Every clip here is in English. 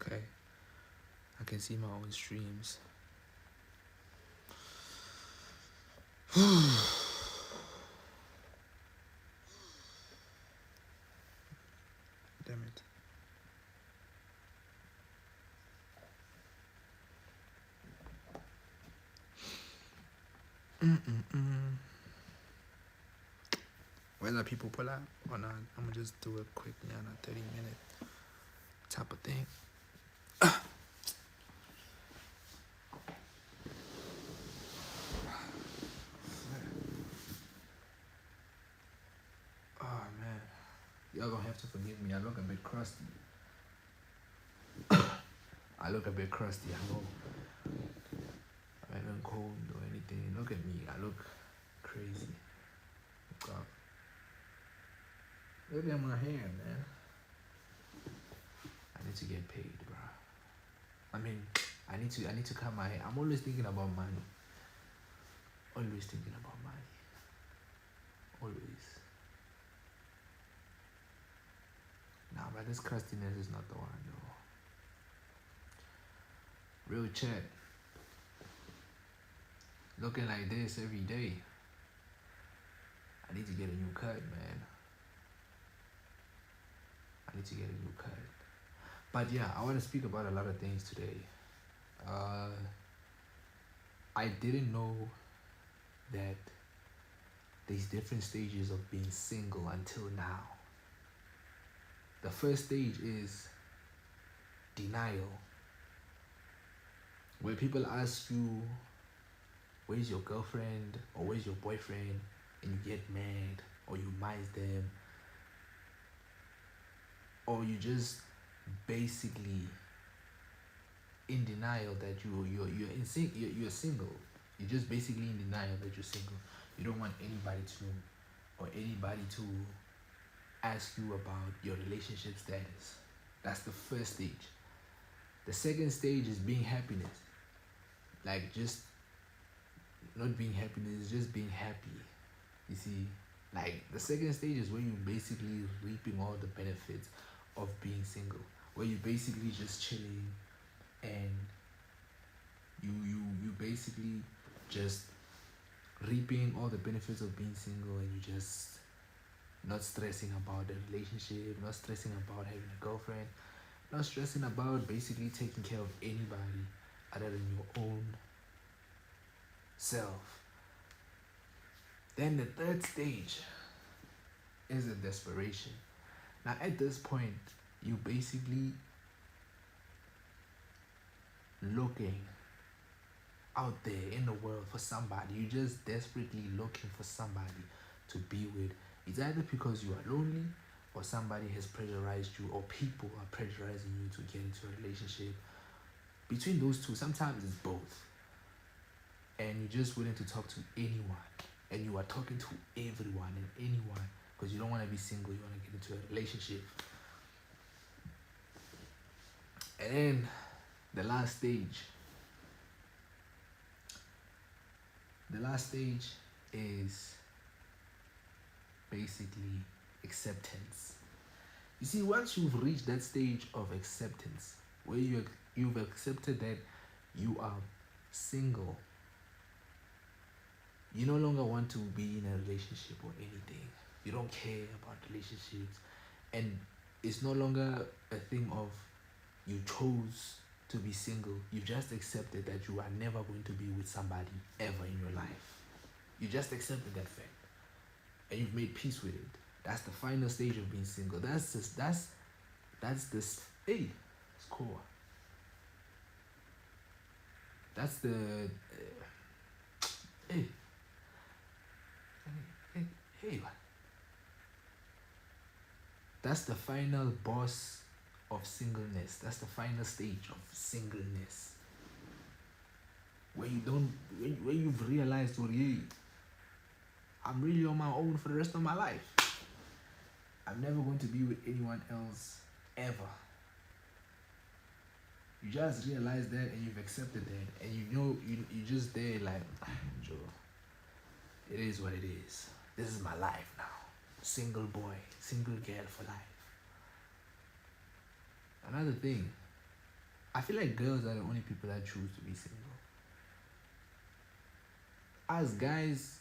Okay. I can see my own streams. Damn it. Whether people pull out or not, I'm gonna just do it quickly on a 30-minute type of thing. Oh man, y'all gonna have to forgive me. I look a bit crusty. I look a bit crusty. I know. I haven't cold or anything. Look at me. I look crazy. Look up. Look at my hair, man. I need to get paid, bro. I mean, I need to cut my hair. I'm always thinking about money. Always thinking about money. Always. Nah, but this crustiness is not the one, though. Real chat. Looking like this every day. I need to get a new cut, man. I need to get a new cut. But yeah, I want to speak about a lot of things today. I didn't know that there's different stages of being single until now. The first stage is denial, where people ask you, where's your girlfriend or where's your boyfriend, and you get mad or you miss them, or you just basically in denial that you're single. You're just basically in denial that you're single. You don't want anybody to know or anybody to ask you about your relationship status. That's the first stage. The second stage is being happiness. Like just not being happiness, just being happy. You see, like the second stage is where you're basically reaping all the benefits of being single, where you're basically just chilling and you basically just reaping all the benefits of being single, and you just not stressing about the relationship, not stressing about having a girlfriend, not stressing about basically taking care of anybody other than your own self. Then the third stage is a desperation. Now at this point, you basically looking out there in the world for somebody. You're just desperately looking for somebody to be with. It's either because you are lonely or somebody has pressurized you or people are pressurizing you to get into a relationship. Between those two, sometimes it's both. And you're just willing to talk to anyone. And you are talking to everyone and anyone because you don't want to be single. You want to get into a relationship. And then the last stage. The last stage is basically acceptance. You see, once you've reached that stage of acceptance, where you've accepted that you are single, you no longer want to be in a relationship or anything. You don't care about relationships, and it's no longer a thing of you chose to be single. You've just accepted that you are never going to be with somebody ever in your life. You just accepted that fact, and you've made peace with it. That's the final stage of being single. That's this. Hey, it's cool. That's the. Hey. Hey. That's the final boss of singleness. That's the final stage of singleness. Where you've realized, well, yeah, I'm really on my own for the rest of my life. I'm never going to be with anyone else ever. You just realize that and you've accepted that, and you know you just there like, Joe, it is what it is. This is my life now. Single boy, single girl for life. Another thing, I feel like girls are the only people that choose to be single. As guys,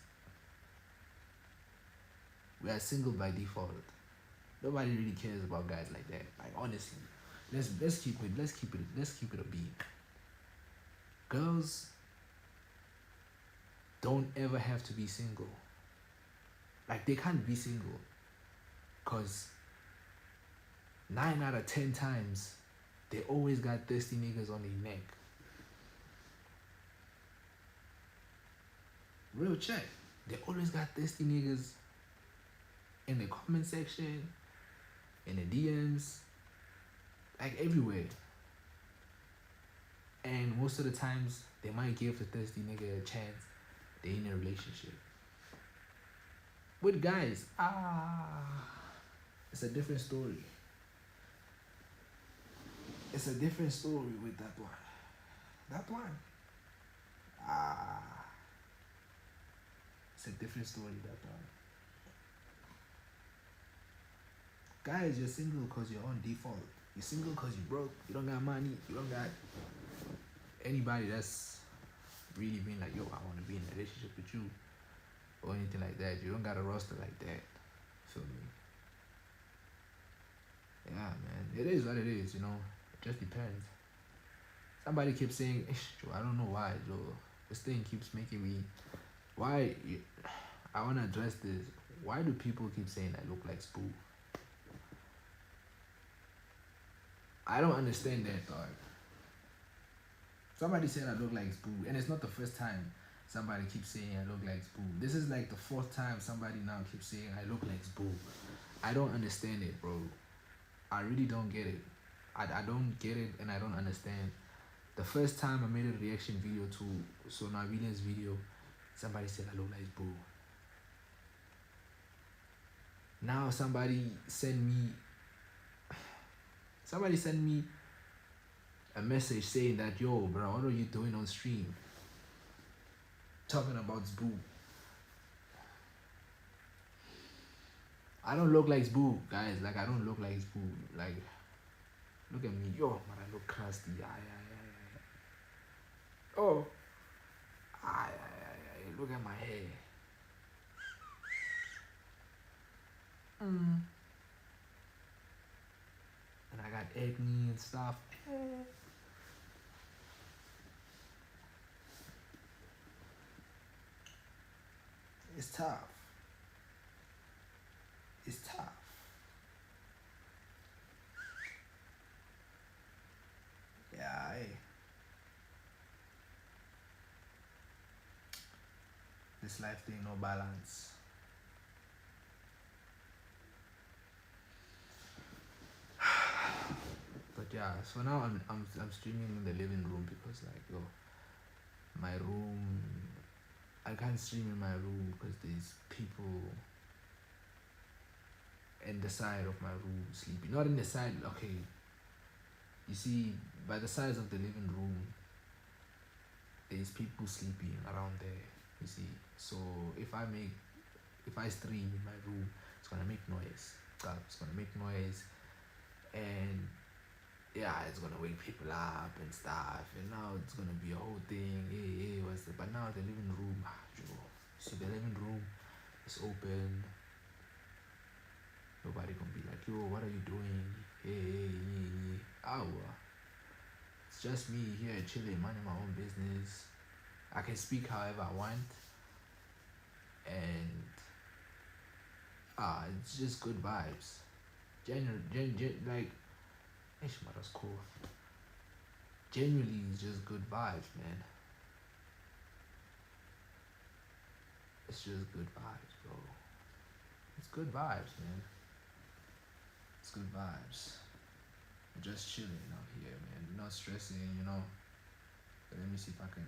we are single by default. Nobody really cares about guys like that. Like honestly, let's keep it a beat. Girls don't ever have to be single. Like they can't be single, cause 9 out of 10 times they always got thirsty niggas on their neck. Real check. They always got thirsty niggas in the comment section, in the DMs, like everywhere. And most of the times they might give the thirsty nigga a chance. They in a relationship. With guys, it's a different story. It's a different story with that one. That one, it's a different story. That one. Guys, you're single because you're on default. You're single because you broke. You don't got money. You don't got anybody that's really being like, yo, I want to be in a relationship with you, or anything like that. You don't got a roster like that. Feel me? Yeah, man. It is what it is, you know. It just depends. Somebody keeps saying, Joe, I don't know why, Joe. This thing keeps making me. Why? I want to address this. Why do people keep saying I look like Spoo? I don't understand that, dog. Somebody said I look like Spoo, and it's not the first time somebody keeps saying I look like Spoo. This is like the fourth time somebody now keeps saying I look like Spoo. I don't understand it, bro. I really don't get it. I don't get it, and I don't understand. The first time I made a reaction video to Sonavile's video, somebody said I look like Spoo. Now somebody sent me a message saying that, yo, bro, what are you doing on stream? Talking about Spoo. I don't look like Spoo, guys. Like, I don't look like Spoo. Like, look at me. Yo, man, I look crusty. Oh. Look at my hair. And I got acne and stuff. It's tough. It's tough. Yeah, hey. This life thing, no balance. But yeah, so now I'm streaming in the living room because, like, yo, my room, I can't stream in my room because there's people in the side of my room sleeping. Not in the side, okay. You see, by the sides of the living room, there's people sleeping around there. You see, so if I stream in my room, it's gonna make noise. It's gonna make noise, and yeah, it's gonna wake people up and stuff. And now it's gonna be a whole thing. Hey, what's it? But now the living room, see, the living room is open. Nobody gonna be like, yo, what are you doing? Hey. It's just me here chilling, minding my own business. I can speak however I want, and it's just good vibes. Like, that's cool. Generally, it's just good vibes, man. It's just good vibes, bro. It's good vibes, man. It's good vibes. I'm just chilling out here, man. Not stressing, you know. But let me see if I can.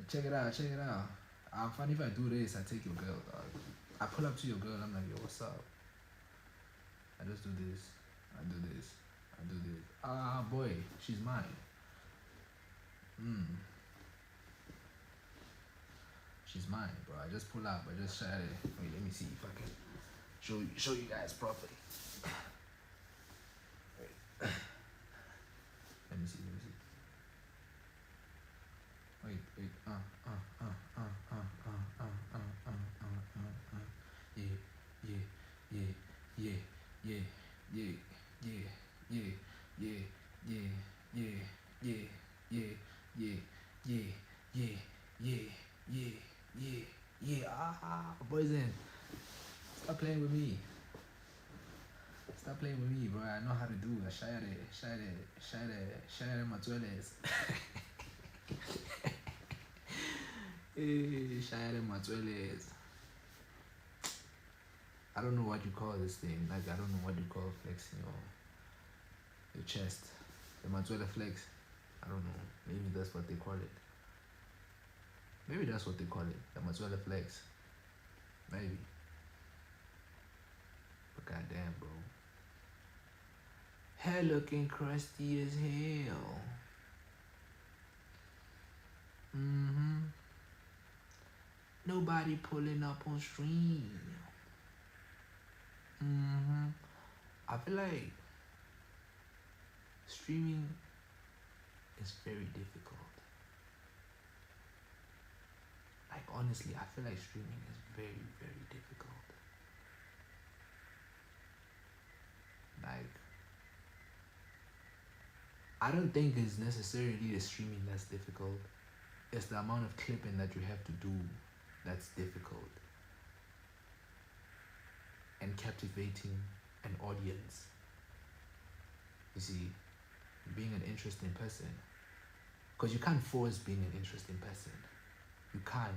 Check it out. I'm funny if I do this. I take your girl, dog. I pull up to your girl. I'm like, yo, what's up? I just do this. I do this. Boy, she's mine. She's mine, bro. I just pull up. I just shot it. Wait, let me see if I can show you guys properly. yeah, yeah, yeah, yeah, yeah, yeah, yeah, yeah, yeah, yeah, yeah, yeah, yeah, yeah, yeah. Poison. Stop playing with me. Stop playing with me, bro. I know how to do it. Shire my toilets. Shire my toilets. I don't know what you call this thing. Like, I don't know what you call flexing your chest. The Mazuela flex. I don't know. Maybe that's what they call it. Maybe that's what they call it. The Mazuela flex. Maybe. But goddamn, bro. Hair looking crusty as hell. Mm-hmm. Nobody pulling up on stream. Mm-hmm. I feel like streaming is very difficult. Like, honestly, I feel like streaming is very, very difficult. Like, I don't think it's necessarily the streaming that's difficult. It's the amount of clipping that you have to do that's difficult. And captivating an audience. You see, being an interesting person. Because you can't force being an interesting person. You can't.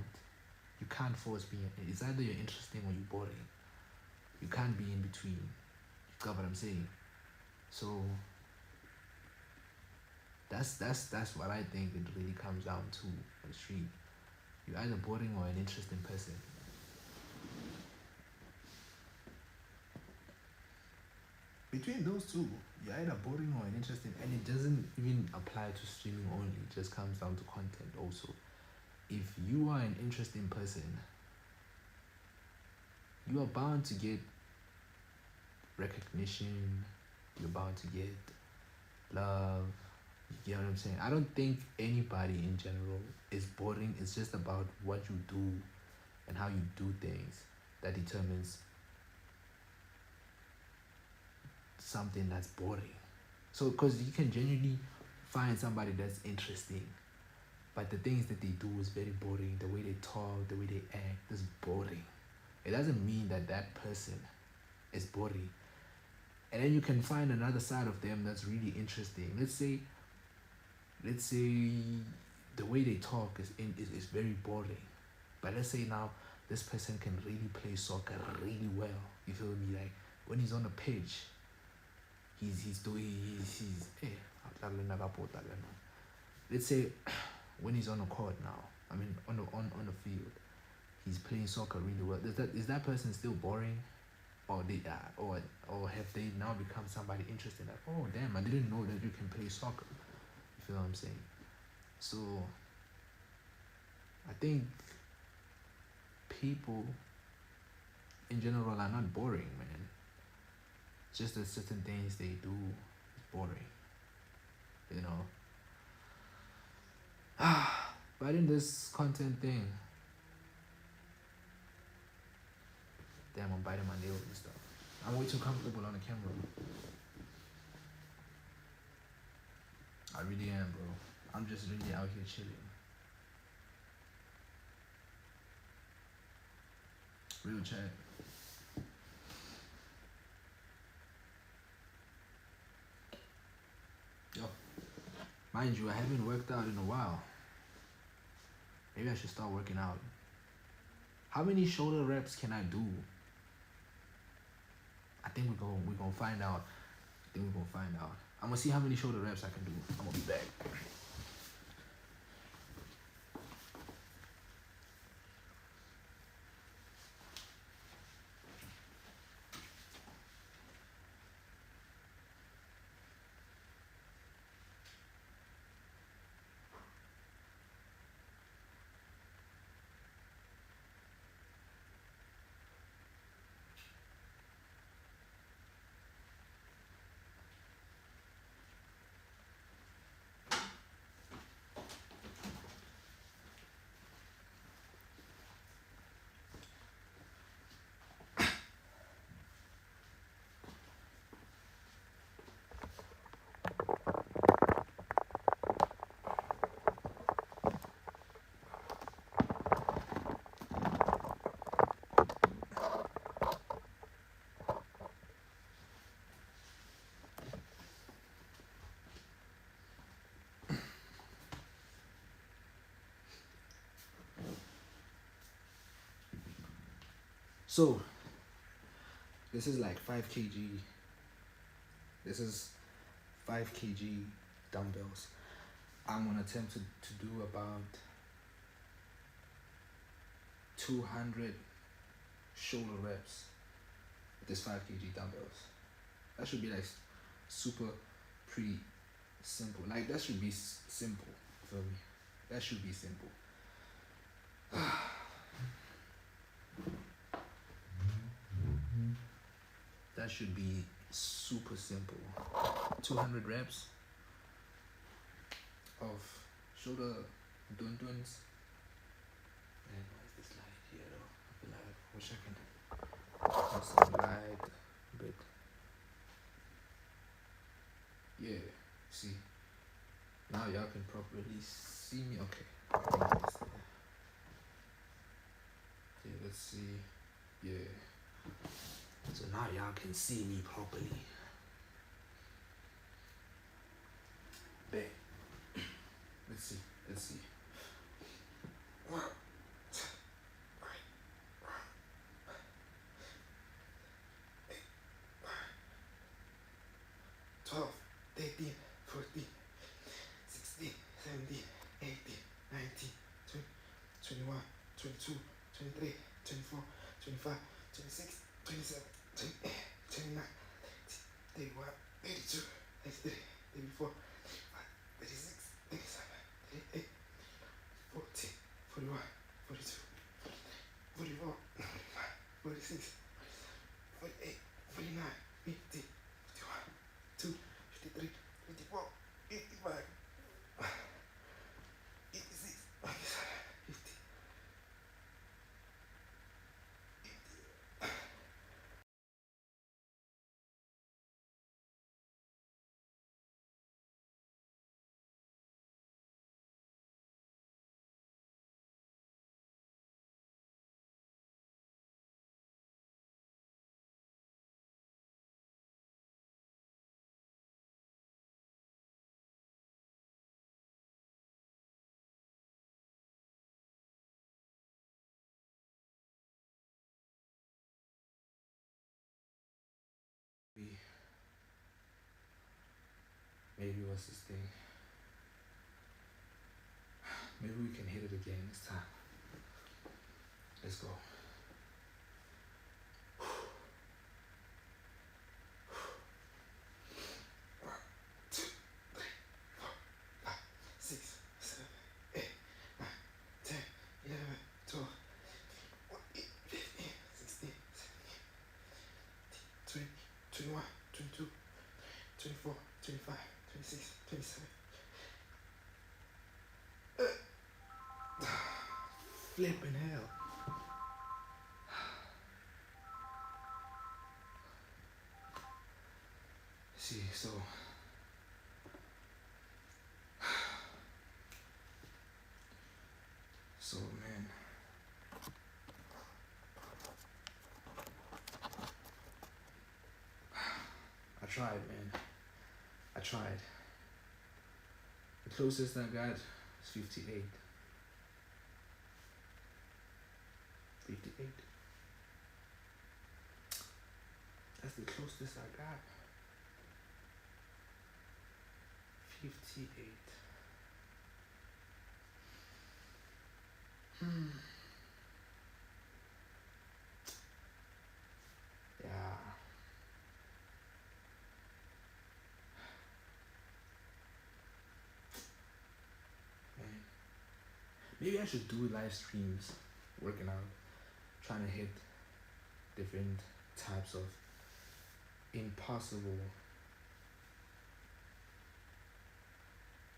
You can't force being. It's either you're interesting or you're boring. You can't be in between. You got what I'm saying? So that's what I think it really comes down to on the street. You're either boring or an interesting person. Between those two, you're either boring or an interesting, and it doesn't even apply to streaming only. It just comes down to content also. If you are an interesting person, you are bound to get recognition. You're bound to get love. You get what I'm saying? I don't think anybody in general is boring. It's just about what you do and how you do things that determines something that's boring. So, because you can genuinely find somebody that's interesting, but the things that they do is very boring. The way they talk, the way they act is boring. It doesn't mean that that person is boring. And then you can find another side of them that's really interesting. Let's say the way they talk is very boring. But let's say now this person can really play soccer really well. You feel me? Like when he's on the pitch, he's let's say when he's on the court now, I mean on the field, he's playing soccer really well. Is that person still boring? Or they or have they now become somebody interesting? Like, oh damn, I didn't know that you can play soccer. You feel what I'm saying? So I think people in general are not boring, man. Just that certain things they do is boring. You know. But in this content thing, damn, I'm biting my nails and stuff. I'm way too comfortable on the camera. I really am, bro. I'm just really out here chilling. Real chat. Yo, mind you, I haven't worked out in a while. Maybe I should start working out. How many shoulder reps can I do? I think we're gonna find out. I'm gonna see how many shoulder reps I can do. I'm gonna be back. So this is like 5 kg. This is 5 kg dumbbells. I'm gonna attempt to do about 200 shoulder reps with this 5 kg dumbbells. That should be like super pretty simple. Like that should be simple for me. That should be simple. That should be super simple. 200 reps of shoulder duns. Man, why is this light here though? I feel like I wish I can have some light a bit. Yeah, see. Now y'all can properly see me. Okay. I think it's there. Yeah, let's see. Yeah. So now y'all can see me properly. Bet. Let's see. Let's see. 12, 13, 14, 16, 17, 18, 19, 20, 21, 22, 23, 24, 25, 26, 27, 28, 29, 31, 32, 33, 34, 36, 37, 38, 40, 41, 42, 44, 46, 48, 49, 50, 51, 52, 53, 54, 55, 56, 57, 50. Maybe what's this thing? Maybe we can hit it again this time. Let's go. 6, 7, 8, 9, 10, 11, 12, 14, 15, 16, 17, 20, 21, 22, 24, 25, 26, 27. Flipping hell. See, so man, I tried, man. I tried. The closest I got is 58. 58. That's the closest I got. 58. Yeah. Man. Maybe I should do live streams working out, trying to hit different types of impossible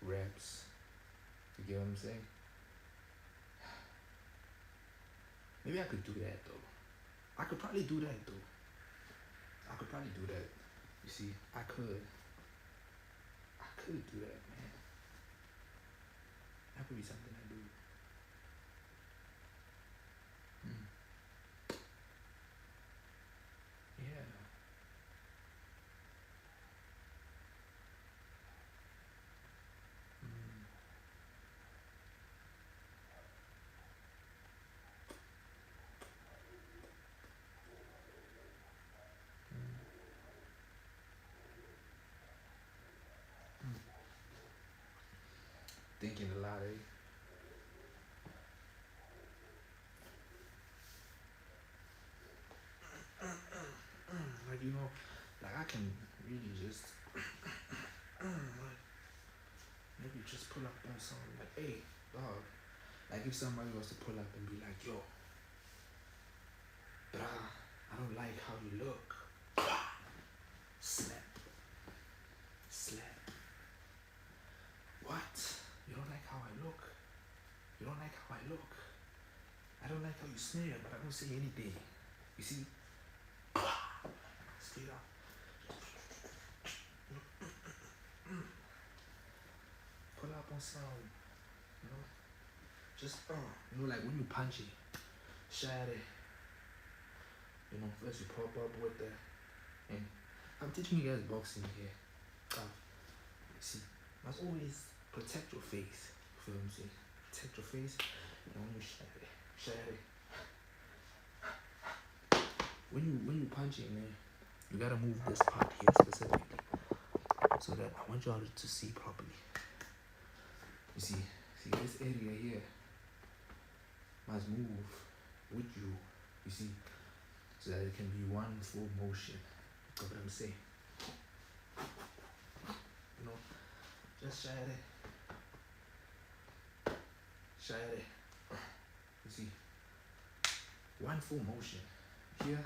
reps. You get what I'm saying? Maybe I could do that though. I could probably do that though. I could probably do that. You see, I could do that, man. That could be something I do. Yeah. thinking a lot, eh? Like, like I can really just like maybe just pull up on something like, hey, dog. Like if somebody was to pull up and be like, yo, brah, I don't like how you look. Slap. Slap. What? You don't like how I look? You don't like how I look? I don't like how you smell, but I don't say anything. You see? Straight up. Pull up on some, you know? Just, like when you punch it, shot it, first you pop up with the, and I'm teaching you guys boxing here. See, must always protect your face. You feel what I'm saying? Protect your face, and when you shot it. When you punch it, man, you gotta move this part here specifically, so that I want y'all to see properly. You see this area here must move with you. You see, so that it can be one full motion. You know what I'm saying? Just share it. You see, one full motion here.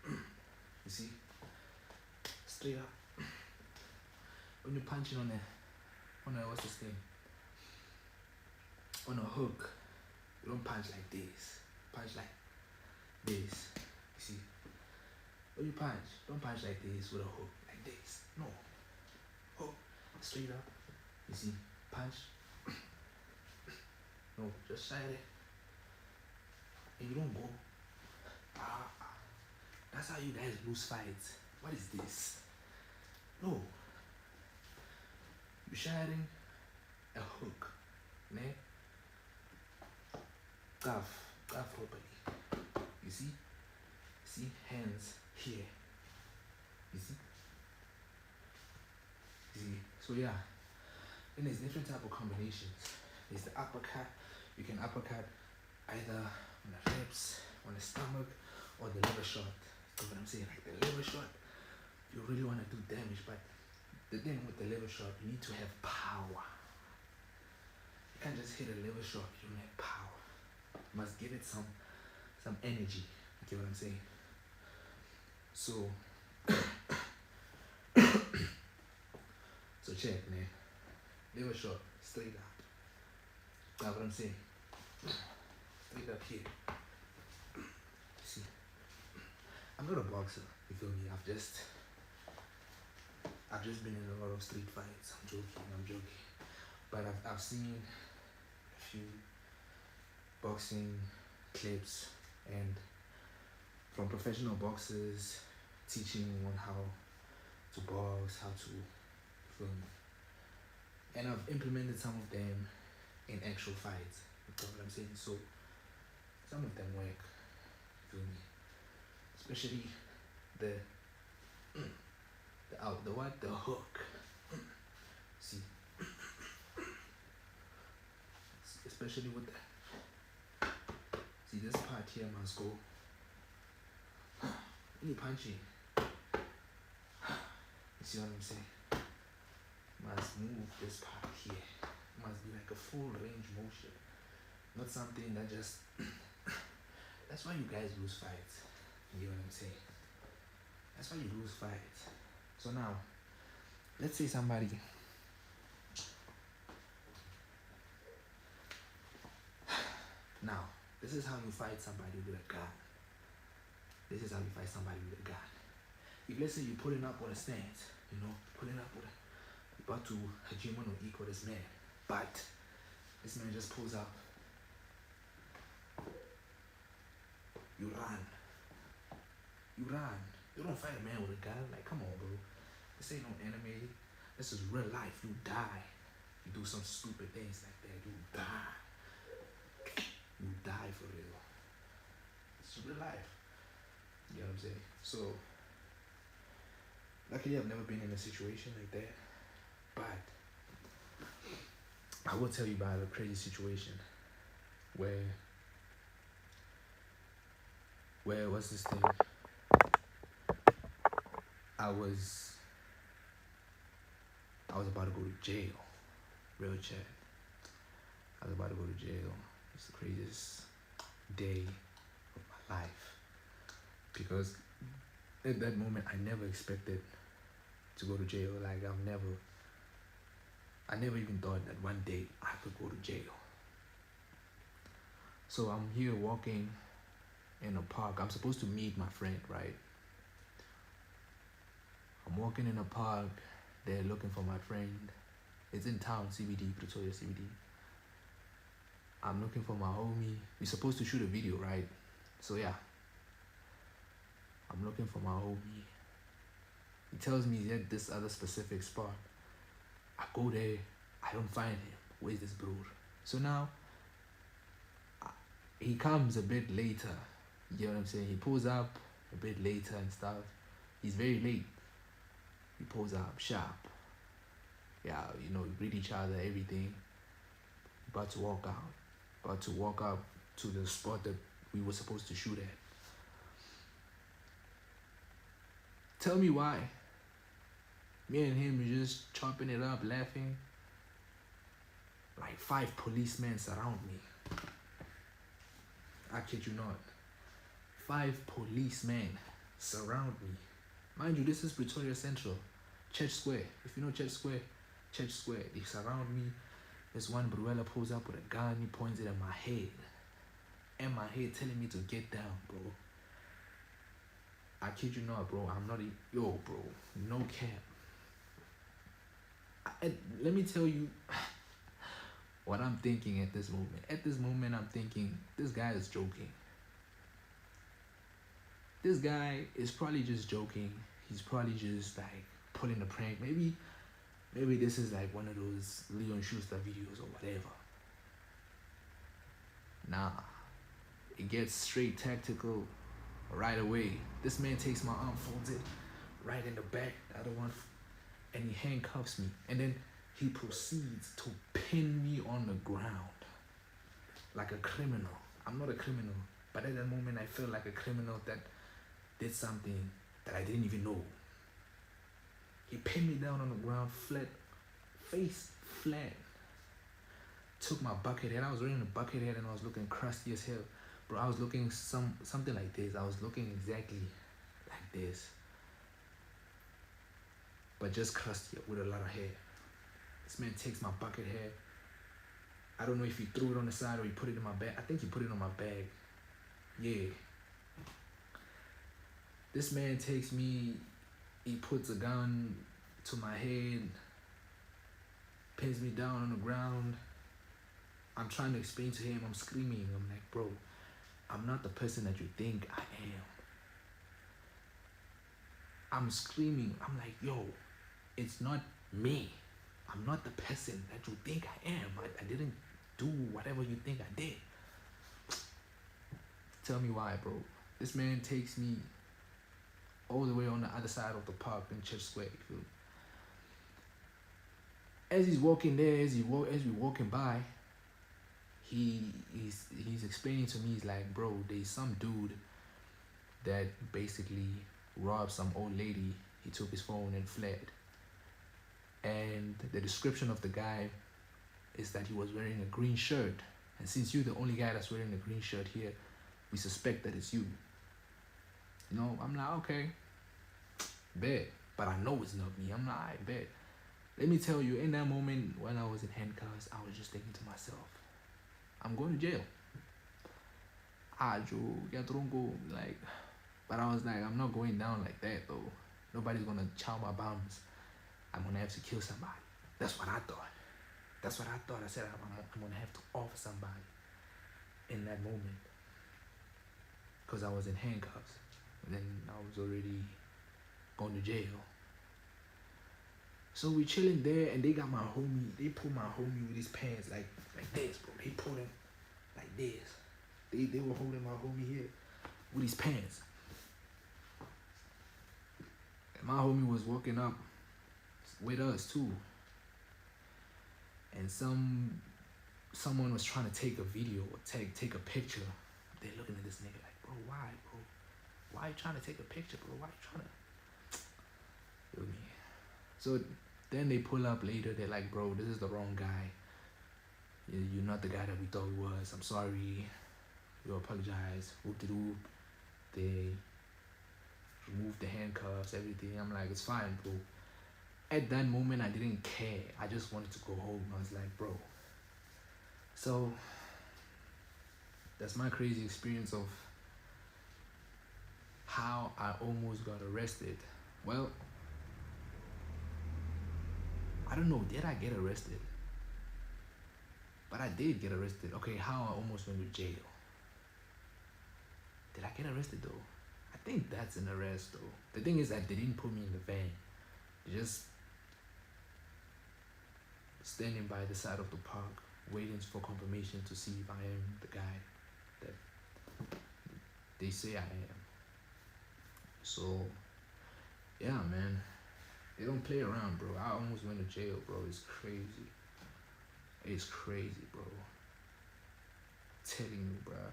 You see, straight up. When you're punching on a what's this thing? On a hook, you don't punch like this. Punch like this. You see, when you punch, don't punch like this with a hook, like this. No, hook straight up. You see, punch. No, just shine it, and you don't go. That's how you guys lose fights. What is this? No, you're shining a hook, man. Cuff properly. You see, hands here. You see. So yeah, and there's different type of combinations. There's the uppercut. You can uppercut either on the ribs, on the stomach, or the liver shot. You know what I'm saying? Like the liver shot, you really want to do damage, but the thing with the liver shot, you need to have power. You can't just hit a liver shot, you don't have power. You must give it some energy. You know what I'm saying? So check, man. Liver shot, straight up. That's what I'm saying. Straight up here. See, I'm not a boxer, you feel me? I've just been in a lot of street fights. I'm joking. But I've seen a few boxing clips and from professional boxers teaching on how to box, how to film. And I've implemented some of them in actual fights. You know what I'm saying? So some of them work. You feel me? Especially the hook. See, especially with the this part here must go. When you punch it, you see what I'm saying? Must move this part here. Must be like a full range motion, not something that just. That's why you guys lose fights. You know what I'm saying? That's why you lose fights. So now, let's say somebody. Now, this is how you fight somebody with a gun. This is how you fight somebody with a gun. If let's say you're pulling up on a stance, pulling up with about to hegemon or equal this man, but this man just pulls up. You run. You don't fight a man with a gun. Like, come on, bro. This ain't no anime. This is real life. You die. You do some stupid things like that. You die. You die for real. It's real life. You know what I'm saying? So, luckily I've never been in a situation like that. But I will tell you about a crazy situation where what's this thing? I was about to go to jail. Real chat. I was about to go to jail. It's the craziest day of my life. Because at that moment I never expected to go to jail. Like I never even thought that one day I could go to jail. So I'm here walking in a park. I'm supposed to meet my friend, right? I'm walking in a park. They're looking for my friend. It's in town, CBD, Pretoria CBD. I'm looking for my homie. We're supposed to shoot a video, right? So yeah, I'm looking for my homie. He tells me he's at this other specific spot. I go there. I don't find him. Where's this bro? So now, he comes a bit later. You know what I'm saying? He pulls up a bit later and stuff. He's very late. He pulls up sharp. Yeah, you know, we greet each other, everything. About to walk out. About to walk up to the spot that we were supposed to shoot at. Tell me why. Me and him are just chopping it up, laughing. Like 5 policemen surround me. I kid you not. 5 policemen surround me. Mind you, this is Pretoria Central. Church Square. If you know Church Square, they surround me. This one Bruella pulls up with a gun. He points it at my head. And my head telling me to get down, bro. I kid you not, bro. I'm not a... Yo, bro. No cap. Let me tell you what I'm thinking at this moment. At this moment, I'm thinking, this guy is joking. This guy is probably just joking. He's probably just like pulling a prank. Maybe this is like one of those Leon Schuster videos or whatever. Nah. It gets straight tactical right away. This man takes my arm, folds it right in the back, the other one, and he handcuffs me. And then he proceeds to pin me on the ground like a criminal. I'm not a criminal, but at that moment I felt like a criminal that did something that I didn't even know. He pinned me down on the ground, flat, face flat. Took my bucket head. I was wearing a bucket head and I was looking crusty as hell. Bro, I was looking something like this. I was looking exactly like this. But just crusty with a lot of hair. This man takes my bucket head. I don't know if he threw it on the side or he put it in my bag. I think he put it on my bag. Yeah. This man takes me, he puts a gun to my head, pins me down on the ground. I'm trying to explain to him, I'm screaming. I'm like, bro, I'm not the person that you think I am. I'm screaming. I'm like, yo, it's not me. I'm not the person that you think I am. I didn't do whatever you think I did. Tell me why, bro. This man takes me all the way on the other side of the park in Church Square. You feel me? As he's walking there, as we're walking by, he's explaining to me, he's like, bro, there's some dude that basically robbed some old lady. He took his phone and fled. And the description of the guy is that he was wearing a green shirt. And since you're the only guy that's wearing a green shirt here, we suspect that it's you. You know, I'm like, okay, bet. But I know it's not me. I'm like, I bet. Let me tell you, in that moment when I was in handcuffs, I was just thinking to myself, I'm going to jail. Like, but I was like, I'm not going down like that though. Nobody's gonna chow my bums. I'm gonna have to kill somebody. That's what I thought. I said, I'm gonna have to offer somebody in that moment. Because I was in handcuffs. And then I was already going to jail. So we chilling there and they got my homie, they pull my homie with his pants like this, bro. They pull him like this. They were holding my homie here with his pants. And my homie was walking up with us too. and someone was trying to take a video or take a picture. They're looking at this nigga like, bro, why, bro? Why you trying to take a picture, bro? Why you trying to? Feel me? So then they pull up later. They're like, bro, this is the wrong guy. You're not the guy that we thought he was. I'm sorry. We apologize. Whoop de whoop. They removed the handcuffs, everything. I'm like, it's fine, bro. At that moment, I didn't care. I just wanted to go home. I was like, bro. So that's my crazy experience of how I almost got arrested. Well, I don't know, did I get arrested? But I did get arrested. Okay, how I almost went to jail. Did I get arrested though? I think that's an arrest though. The thing is that they didn't put me in the van. They just standing by the side of the park, waiting for confirmation to see if I am the guy that they say I am. So, yeah, man. They don't play around, bro. I almost went to jail, bro. It's crazy. It's crazy, bro. Telling you, bro.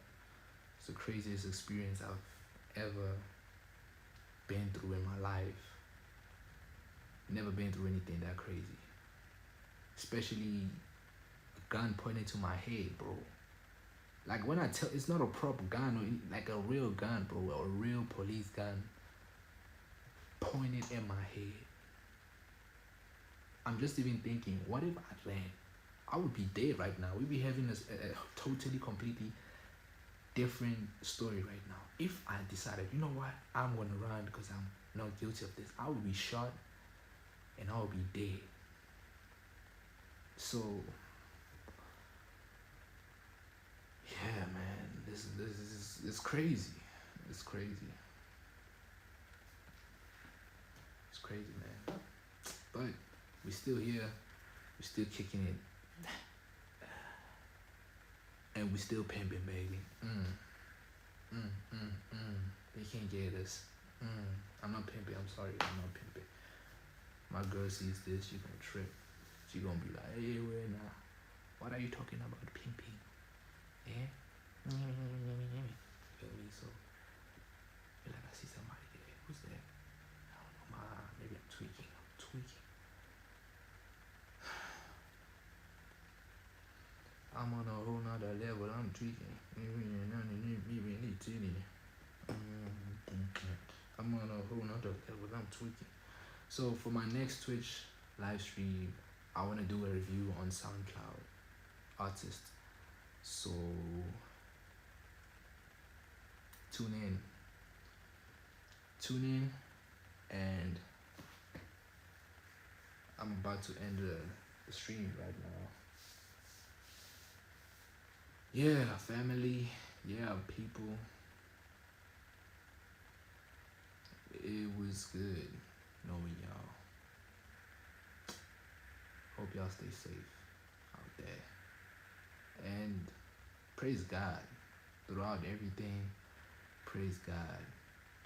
It's the craziest experience I've ever been through in my life. Never been through anything that crazy. Especially a gun pointed to my head, bro. Like when I tell, it's not a proper gun, or like a real gun, bro. A real police gun pointed at my head. I'm just even thinking, what if I ran? I would be dead right now. We'd be having a totally, completely different story right now. If I decided, you know what, I'm gonna run because I'm not guilty of this, I would be shot and I would be dead. So, yeah, man, this is it's crazy. It's crazy. It's crazy, man. But we still here. We still kicking it. And we still pimping, baby. They can't get us. I'm not pimping. I'm sorry. I'm not pimping. My girl sees this. She gonna trip. She gonna be like, hey, where now? What are you talking about pimping? Yeah? Feel me? So, feel like I see somebody there. Who's that? I don't know. Maybe I'm tweaking. I'm on a whole nother level, I'm tweaking. I'm on a whole nother level, I'm tweaking. So for my next Twitch live stream, I want to do a review on SoundCloud artist. So tune in, and I'm about to end the stream right now. Yeah, family. Yeah, people. It was good knowing y'all. Hope y'all stay safe out there. And praise God throughout everything. Praise God.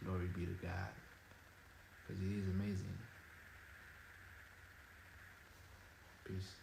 Glory be to God. Because He is amazing. Peace.